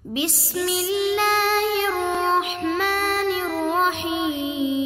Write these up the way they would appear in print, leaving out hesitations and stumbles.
بسم اللہ الرحمن الرحیم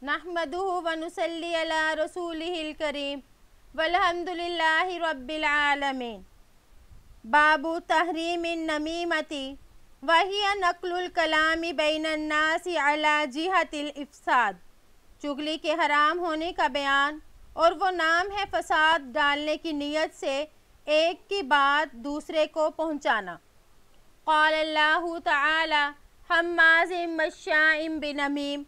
نحمدہ ونصلی علی رسولہ الکریم والحمد للہ رب العالمین۔ باب تحریم النمیمۃ وہی نقل الکلام بین الناس علی جہت الافساد، چغلی کے حرام ہونے کا بیان، اور وہ نام ہے فساد ڈالنے کی نیت سے ایک کی بات دوسرے کو پہنچانا۔ قال اللہ تعالی حماز مشاء بنمیم،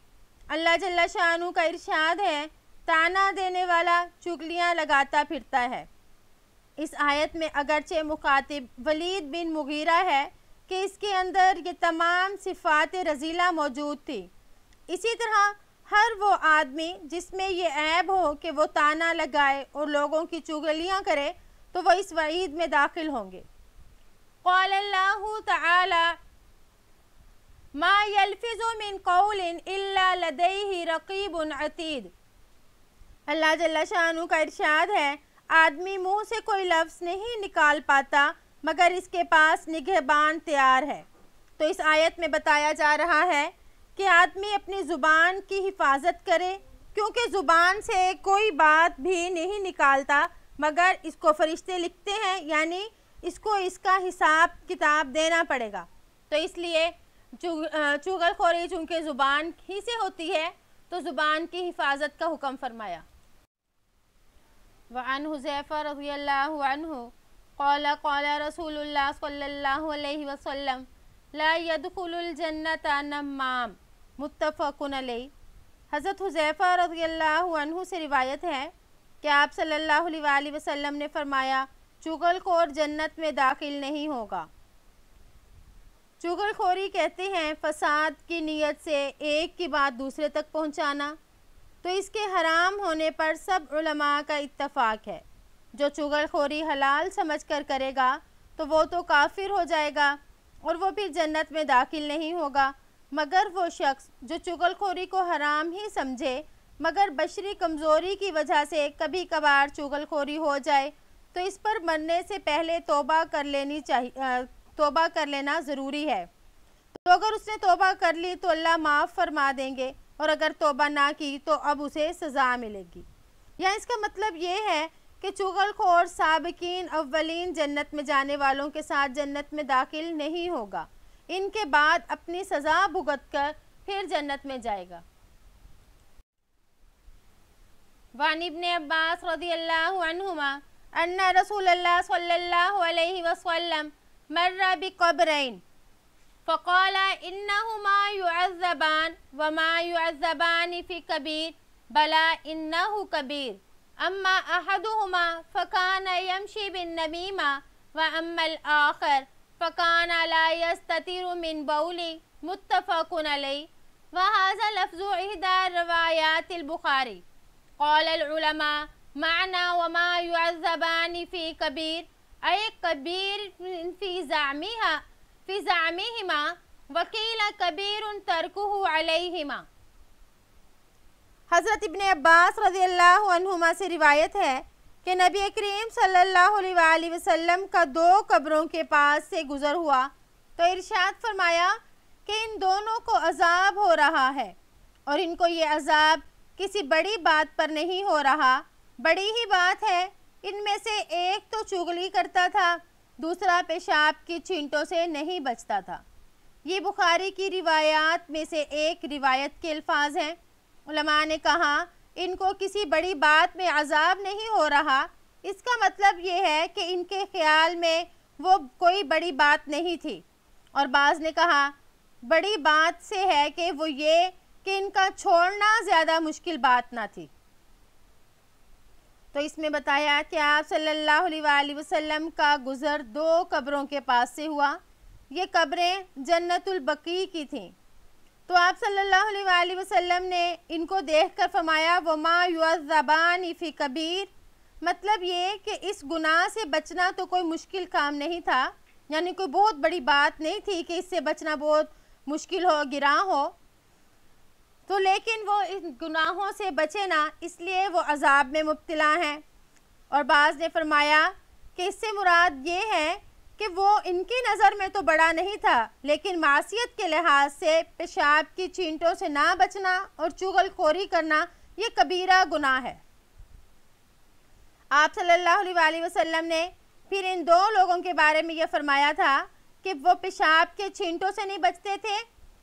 اللہ جل شانہ کا ارشاد ہے طعنہ دینے والا چغلیاں لگاتا پھرتا ہے۔ اس آیت میں اگرچہ مخاطب ولید بن مغیرہ ہے کہ اس کے اندر یہ تمام صفات رذیلہ موجود تھی، اسی طرح ہر وہ آدمی جس میں یہ عیب ہو کہ وہ طعنہ لگائے اور لوگوں کی چغلیاں کرے تو وہ اس وعید میں داخل ہوں گے۔ قال اللہ تعالی ما یلفظ من قول الا لدیہ رقیب عتید، اللہ جل شانہ کا ارشاد ہے آدمی منہ سے کوئی لفظ نہیں نکال پاتا مگر اس کے پاس نگہبان تیار ہے۔ تو اس آیت میں بتایا جا رہا ہے کہ آدمی اپنی زبان کی حفاظت کرے، کیونکہ زبان سے کوئی بات بھی نہیں نکالتا مگر اس کو فرشتے لکھتے ہیں، یعنی اس کو اس کا حساب کتاب دینا پڑے گا۔ تو اس لیے چغل خوری چونکہ زبان ہی سے ہوتی ہے تو زبان کی حفاظت کا حکم فرمایا۔ وعن حذیفہ رضی اللہ عنہ قال قال رسول اللہ صلی اللہ علیہ وسلم لا يدخل الجنۃ نمام، متفق علیہ۔ حضرت حذیفہ رضی اللہ عنہ سے روایت ہے کہ آپ صلی اللہ علیہ وآلہ وسلم نے فرمایا چغل خور جنت میں داخل نہیں ہوگا۔ چغل خوری کہتے ہیں فساد کی نیت سے ایک کی بات دوسرے تک پہنچانا۔ تو اس کے حرام ہونے پر سب علماء کا اتفاق ہے۔ جو چغل خوری حلال سمجھ کر کرے گا تو وہ تو کافر ہو جائے گا اور وہ بھی جنت میں داخل نہیں ہوگا، مگر وہ شخص جو چغل خوری کو حرام ہی سمجھے مگر بشری کمزوری کی وجہ سے کبھی کبھار چغل خوری ہو جائے تو اس پر مرنے سے پہلے توبہ کر لینا ضروری ہے۔ تو اگر اس نے توبہ کر لی تو اللہ معاف فرما دیں گے، اور اگر توبہ نہ کی تو اب اسے سزا ملے گی۔ یا اس کا مطلب یہ ہے کہ چغل خور سابقین اولین جنت میں جانے والوں کے ساتھ جنت میں داخل نہیں ہوگا، ان کے بعد اپنی سزا بھگت کر پھر جنت میں جائے گا۔ وعن ابن عباس رضی اللہ عنہما ان رسول اللہ صلی اللہ علیہ وسلم مر بقبرین فقال انہما يعذبان وما يعذبان في کبیر بلا انہ کبیر اما احدہما فکان یمشی بالنمیمہ واما الآخر فکان لا یستتر من بولی، متفق علیہ۔ وہذا لفظ احدى روایات البخاری۔ قال العلماء معنى وما يعذبان في كبير أي كبير في زعمهما وقيل كبير تركه عليهما۔ حضرت ابن عباس رضی اللہ عنہما سے روایت ہے کہ نبی کریم صلی اللہ علیہ وآلہ وسلم کا دو قبروں کے پاس سے گزر ہوا تو ارشاد فرمایا کہ ان دونوں کو عذاب ہو رہا ہے، اور ان کو یہ عذاب کسی بڑی بات پر نہیں ہو رہا، بڑی ہی بات ہے۔ ان میں سے ایک تو چغلی کرتا تھا، دوسرا پیشاب کی چھینٹوں سے نہیں بچتا تھا۔ یہ بخاری کی روایات میں سے ایک روایت کے الفاظ ہیں۔ علماء نے کہا ان کو کسی بڑی بات میں عذاب نہیں ہو رہا، اس کا مطلب یہ ہے کہ ان کے خیال میں وہ کوئی بڑی بات نہیں تھی، اور بعض نے کہا بڑی بات سے ہے کہ وہ یہ کہ ان کا چھوڑنا زیادہ مشکل بات نہ تھی۔ تو اس میں بتایا کہ آپ صلی اللہ علیہ وآلہ وسلم کا گزر دو قبروں کے پاس سے ہوا۔ یہ قبریں جنت البقیع کی تھیں۔ تو آپ صلی اللہ علیہ وآلہ وسلم نے ان کو دیکھ کر فرمایا وما یعذبان فی کبیر، مطلب یہ کہ اس گناہ سے بچنا تو کوئی مشکل کام نہیں تھا، یعنی کوئی بہت بڑی بات نہیں تھی کہ اس سے بچنا بہت مشکل ہو، گراں ہو، تو لیکن وہ ان گناہوں سے بچے نہ، اس لیے وہ عذاب میں مبتلا ہیں۔ اور بعض نے فرمایا کہ اس سے مراد یہ ہے کہ وہ ان کی نظر میں تو بڑا نہیں تھا، لیکن معصیت کے لحاظ سے پیشاب کی چینٹوں سے نہ بچنا اور چغل خوری کرنا یہ کبیرہ گناہ ہے۔ آپ صلی اللہ علیہ وآلہ وسلم نے پھر ان دو لوگوں کے بارے میں یہ فرمایا تھا کہ وہ پیشاب کے چھینٹوں سے نہیں بچتے تھے،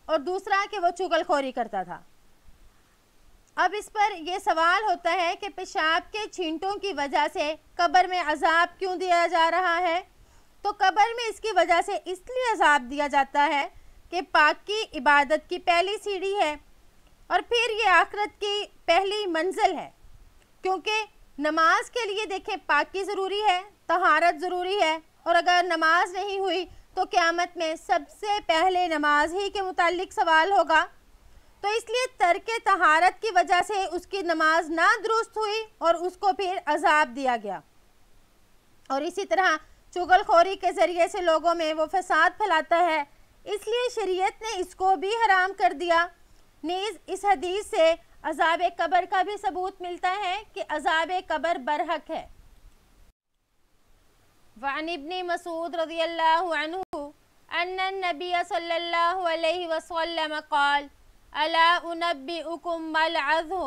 اور دوسرا کہ وہ چغل خوری کرتا تھا۔ اب اس پر یہ سوال ہوتا ہے کہ پیشاب کے چھینٹوں کی وجہ سے قبر میں عذاب کیوں دیا جا رہا ہے؟ تو قبر میں اس کی وجہ سے اس لیے عذاب دیا جاتا ہے کہ پاکی عبادت کی پہلی سیڑھی ہے، اور پھر یہ آخرت کی پہلی منزل ہے، کیونکہ نماز کے لیے دیکھیں پاکی ضروری ہے، طہارت ضروری ہے، اور اگر نماز نہیں ہوئی تو قیامت میں سب سے پہلے نماز ہی کے متعلق سوال ہوگا۔ تو اس لیے ترک طہارت کی وجہ سے اس کی نماز نہ درست ہوئی اور اس کو پھر عذاب دیا گیا۔ اور اسی طرح چغل خوری کے ذریعے سے لوگوں میں وہ فساد پھیلاتا ہے، اس لیے شریعت نے اس کو بھی حرام کر دیا۔ نیز اس حدیث سے عذاب قبر کا بھی ثبوت ملتا ہے کہ عذاب قبر برحق ہے۔ وعن ابن مسعود رضی اللہ عنہ ان النبی صلی اللہ علیہ وسلم قال الا انبئکم ما العظہ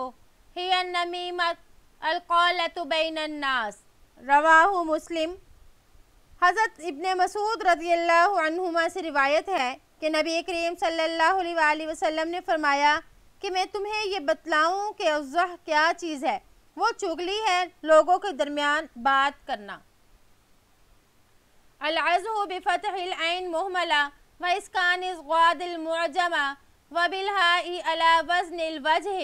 ہی النمیمۃ القالۃ بین الناس، رواہ مسلم۔ حضرت ابن مسعود رضی اللہ عنہما سے روایت ہے کہ نبی کریم صلی اللہ علیہ وآلہ وسلم نے فرمایا کہ میں تمہیں یہ بتلاؤں کہ عظہ کیا چیز ہے؟ وہ چغلی ہے، لوگوں کے درمیان بات کرنا۔ العظہ بفتح العین مہملہ و اسکان الضاد المعجمہ و بالہاء علی وزن الوجہ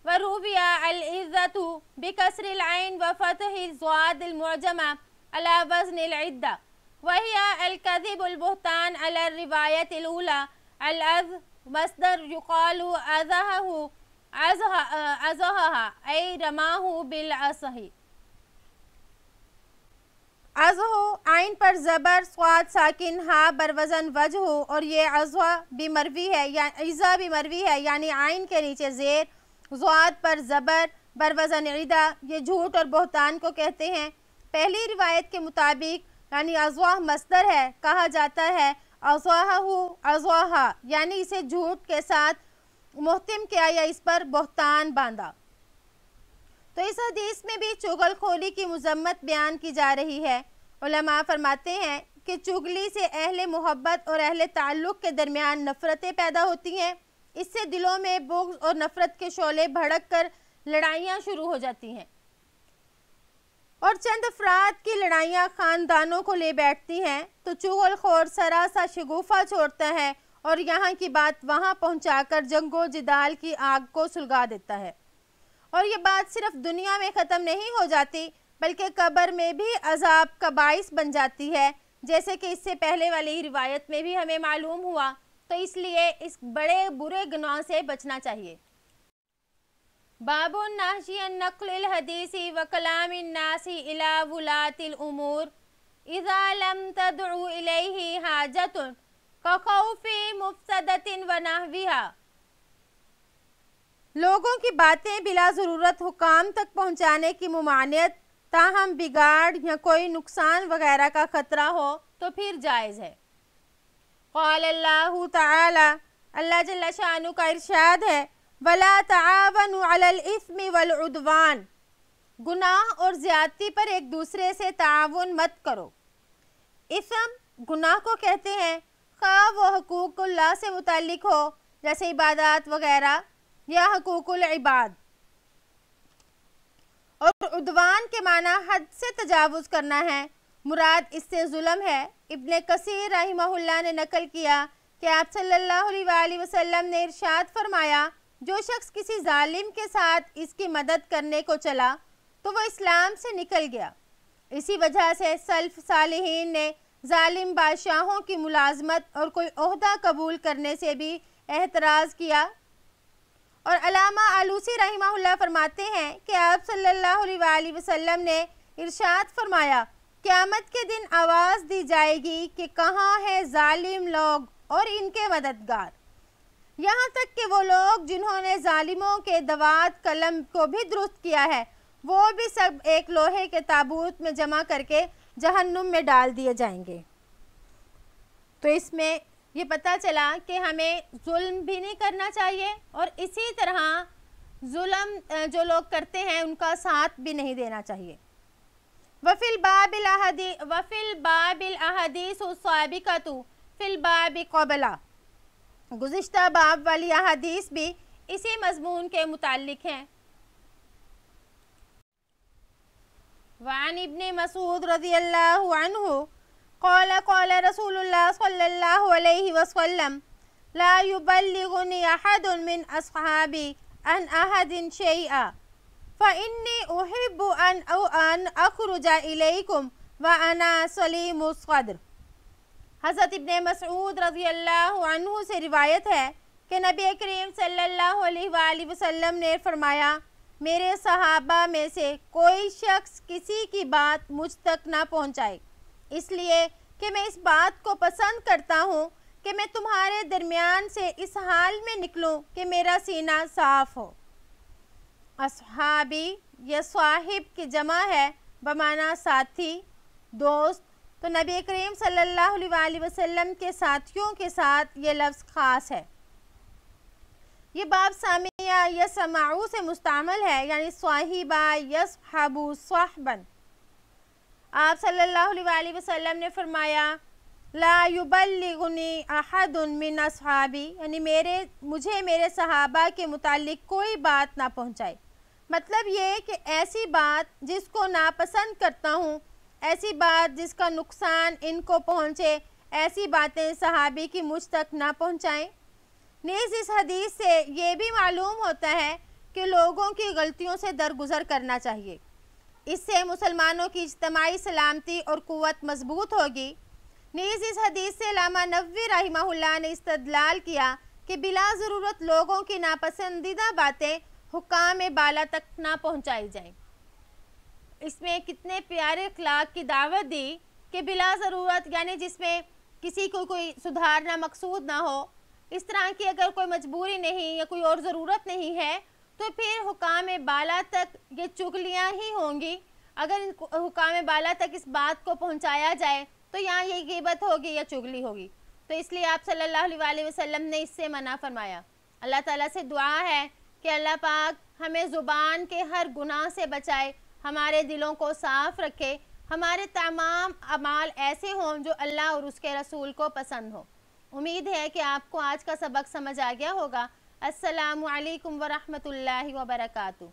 و روی العزۃ بکسر العین و فتح الضاد المعجمہ علی وزن العدہ وہی الکذب البہتان علی الروایت الاولی۔ العظ مصدر یقال عظہا ای رماہ بالعصہ۔ عظہ عین پر زبر، صاد ساکن، ہا بر وزن وجہ، اور یہ عظہ بھی مروی ہے، عظہ بھی مروی ہے، یعنی عین کے نیچے زیر، صاد پر زبر، بر وزن عدہ، یہ جھوٹ اور بہتان کو کہتے ہیں۔ پہلی روایت کے مطابق یعنی عظہ مصدر ہے، کہا جاتا ہے عظہ یعنی اسے جھوٹ کے ساتھ محتم کیا یا اس پر بہتان باندھا۔ تو اس حدیث میں بھی چغل خوری کی مذمت بیان کی جا رہی ہے۔ علماء فرماتے ہیں کہ چغلی سے اہل محبت اور اہل تعلق کے درمیان نفرتیں پیدا ہوتی ہیں، اس سے دلوں میں بغض اور نفرت کے شعلے بھڑک کر لڑائیاں شروع ہو جاتی ہیں، اور چند افراد کی لڑائیاں خاندانوں کو لے بیٹھتی ہیں، تو چغل خور سراسا شگوفہ چھوڑتا ہے اور یہاں کی بات وہاں پہنچا کر جنگ و جدال کی آگ کو سلگا دیتا ہے۔ اور یہ بات صرف دنیا میں ختم نہیں ہو جاتی بلکہ قبر میں بھی عذاب کا باعث بن جاتی ہے، جیسے کہ اس سے پہلے والی روایت میں بھی ہمیں معلوم ہوا۔ تو اس لیے اس بڑے برے گناہ سے بچنا چاہیے۔ باب النہی عن نقل الحدیث وکلام الناس الی ولاۃ الامور اذا لم تدعو الیہ حاجۃ کخوف مفسدۃ ونحوها۔ لوگوں کی باتیں بلا ضرورت حکام تک پہنچانے کی ممانعت، تاہم بگاڑ یا کوئی نقصان وغیرہ کا خطرہ ہو تو پھر جائز ہے۔ قال اللہ تعالی، اللہ جل شانہ کا ارشاد ہے، وَلَا تَعَاوَنُوا عَلَى الْإِثْمِ وَالْعُدْوَانِ، گناہ اور زیادتی پر ایک دوسرے سے تعاون مت کرو۔ اثم گناہ کو کہتے ہیں، خواہ وہ حقوق اللہ سے متعلق ہو جیسے عبادات وغیرہ، یا حقوق العباد، اور عدوان کے معنی حد سے تجاوز کرنا ہے، مراد اس سے ظلم ہے۔ ابن کثیر رحمہ اللہ نے نقل کیا کہ آپ صلی اللہ علیہ وآلہ وسلم نے ارشاد فرمایا، جو شخص کسی ظالم کے ساتھ اس کی مدد کرنے کو چلا تو وہ اسلام سے نکل گیا۔ اسی وجہ سے سلف صالحین نے ظالم بادشاہوں کی ملازمت اور کوئی عہدہ قبول کرنے سے بھی احتراز کیا۔ اور علامہ آلوسی رحمہ اللہ فرماتے ہیں کہ آپ صلی اللہ علیہ وآلہ وسلم نے ارشاد فرمایا، قیامت کے دن آواز دی جائے گی کہ کہاں ہیں ظالم لوگ اور ان کے مددگار، یہاں تک کہ وہ لوگ جنہوں نے ظالموں کے دوات قلم کو بھی درست کیا ہے، وہ بھی سب ایک لوہے کے تابوت میں جمع کر کے جہنم میں ڈال دیے جائیں گے۔ تو اس میں یہ پتہ چلا کہ ہمیں ظلم بھی نہیں کرنا چاہیے اور اسی طرح ظلم جو لوگ کرتے ہیں ان کا ساتھ بھی نہیں دینا چاہیے. وفی الباب الاحادیث السابقۃ فی الباب قبلہ، گزشتہ باب والی احادیث بھی اسی مضمون کے متعلق ہیں. وعن ابن مسعود رضی اللہ عنہ قال قال رسول اللہ صلی اللہ علیہ وسلم لا يبلغني احد من اصحابی عن احد شیئا فإنی احب ان اخرج الیکم وانا سلیم الصدر. حضرت ابن مسعود رضی اللہ عنہ سے روایت ہے کہ نبی کریم صلی اللہ علیہ وآلہ وسلم نے فرمایا میرے صحابہ میں سے کوئی شخص کسی کی بات مجھ تک نہ پہنچائے، اس لیے کہ میں اس بات کو پسند کرتا ہوں کہ میں تمہارے درمیان سے اس حال میں نکلوں کہ میرا سینہ صاف ہو. اصحابی یہ صاحب کی جمع ہے بمعنی ساتھی، دوست. تو نبی کریم صلی اللہ علیہ وآلہ وسلم کے ساتھیوں کے ساتھ یہ لفظ خاص ہے. یہ باب سامعہ یسمعو سے مستعمل ہے، یعنی صاحبہ یصحبو صحباً. آپ صلی اللہ علیہ وآلہ وسلم نے فرمایا لا یبلغنی احد من اصحابی، یعنی مجھے میرے صحابہ کے متعلق کوئی بات نہ پہنچائے. مطلب یہ کہ ایسی بات جس کو ناپسند کرتا ہوں، ایسی بات جس کا نقصان ان کو پہنچے، ایسی باتیں صحابی کی مجھ تک نہ پہنچائیں. نیز اس حدیث سے یہ بھی معلوم ہوتا ہے کہ لوگوں کی غلطیوں سے درگزر کرنا چاہیے. اس سے مسلمانوں کی اجتماعی سلامتی اور قوت مضبوط ہوگی. نیز اس حدیث سے علامہ نووی رحمہ اللہ نے استدلال کیا کہ بلا ضرورت لوگوں کی ناپسندیدہ باتیں حکام بالا تک نہ پہنچائی جائیں. اس میں کتنے پیارے اخلاق کی دعوت دی کہ بلا ضرورت، یعنی جس میں کسی کو کوئی سدھارنا مقصود نہ ہو، اس طرح کی اگر کوئی مجبوری نہیں یا کوئی اور ضرورت نہیں ہے تو پھر حکام بالا تک یہ چغلیاں ہی ہوں گی. اگر حکام بالا تک اس بات کو پہنچایا جائے تو یہاں یہ غیبت ہوگی یا چغلی ہوگی. تو اس لیے آپ صلی اللہ علیہ وآلہ وسلم نے اس سے منع فرمایا. اللہ تعالیٰ سے دعا ہے کہ اللہ پاک ہمیں زبان کے ہر گناہ سے بچائے، ہمارے دلوں کو صاف رکھے، ہمارے تمام اعمال ایسے ہوں جو اللہ اور اس کے رسول کو پسند ہو. امید ہے کہ آپ کو آج کا سبق سمجھ آ گیا ہوگا. السلام علیکم ورحمۃ اللہ وبرکاتہ.